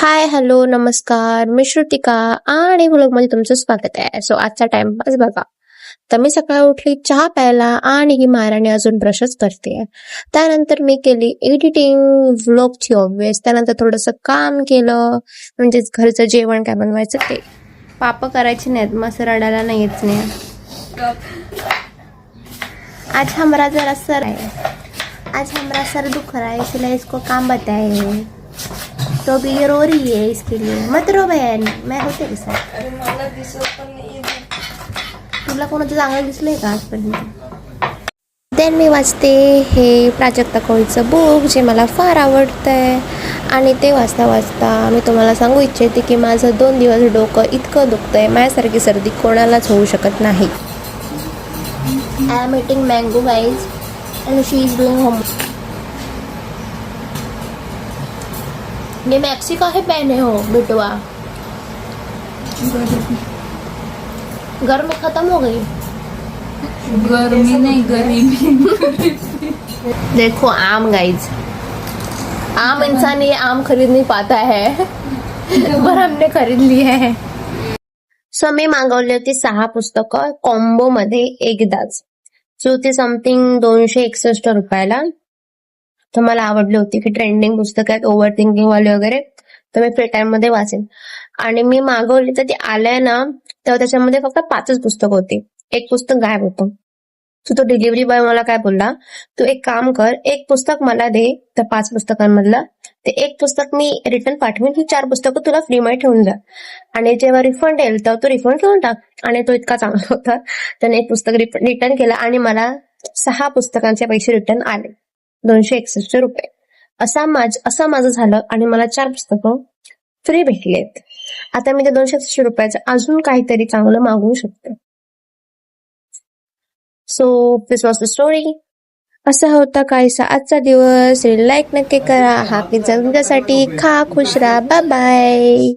हाय, hello, नमस्कार. मी श्रुतिका आणि व्लॉगमध्ये तुमचं स्वागत आहे. सो आजचा टाइमपास बघा. तर मी सकाळी उठली, चहा प्यायला आणि ही महाराणी अजून ब्रशच करते. त्यानंतर मी केली एडिटिंग व्लॉगची ऑब्वियस. त्यानंतर थोडंसं काम केलं, म्हणजेच घरचं जेवण काय बनवायचं ते. पाप करायचे नाहीत, मग रडायला नाही येत नाही. आज हमारा जरा सर है, आज हमारा सर दुख रहा है, इसलिए इसको काम बताए. तो भी ये रो रही है इसके लिए. मत रो बहन, मैं होते के साथ. अरे मला दिसत पण नाही. तुला कोणाचं चांगलं दिसलंय का आजपर्यंत? देन मी वाचते हे प्राजक्ता कोळीचं बुक, जे मला फार आवडतंय. आणि ते वाचता वाचता मी तुम्हाला सांगू इच्छिते की माझं 2 दिवस डोकं इतकं दुखतंय, माझ्यासारखी सर्दी कोणालाच होऊ शकत नाही. I am eating mango guys and she is doing home. ये मैक्सी काहे पहने हो बिटवा? गर्मी खत्म हो गई. गर्मी नहीं गरीबी. देखो आम गाइज, आम इंसान ये आम खरीद नहीं पाता है पर हमने खरीद लिए है. सो मी मागवली होती 6 पुस्तकं कॉम्बो मध्ये एकदाच. सो ती समथिंग 261 रुपयाला. तर मला आवडली होती की ट्रेंडिंग पुस्तक आहेत, ओव्हर थिंकिंग वाले वगैरे, तर मी फ्री टाइम मध्ये वाचेन. आणि मी मागवली तर ती आलंय ना, तेव्हा त्याच्यामध्ये फक्त 5च पुस्तक होती. एक पुस्तक गायब होतं. तो डिलिव्हरी बॉय मला काय बोलला, तू एक काम कर, एक पुस्तक मला दे त्या 5 पुस्तकांमधलं, ते एक पुस्तक मी रिटर्न पाठवेन, ही 4 पुस्तकं तुला फ्रीमध्ये ठेवून जा, आणि जेव्हा रिफंड येईल तेव्हा तू रिफंड घेऊन टाक. आणि तो इतका चांगला होता, त्याने एक पुस्तक रिटर्न केलं आणि मला 6 पुस्तकांचे पैसे रिटर्न आले, 261 रुपये. असं माझं झालं आणि मला 4 पुस्तकं फ्री भेटलेत. आता मी त्या 261 रुपयाचं अजून काहीतरी चांगलं मागवू शकते. So this was the story. असा होता काहीसा आजचा दिवस. लाईक नक्की करा. हा पिझ्झा तुमच्यासाठी. खा, खुश राहा. Bye bye.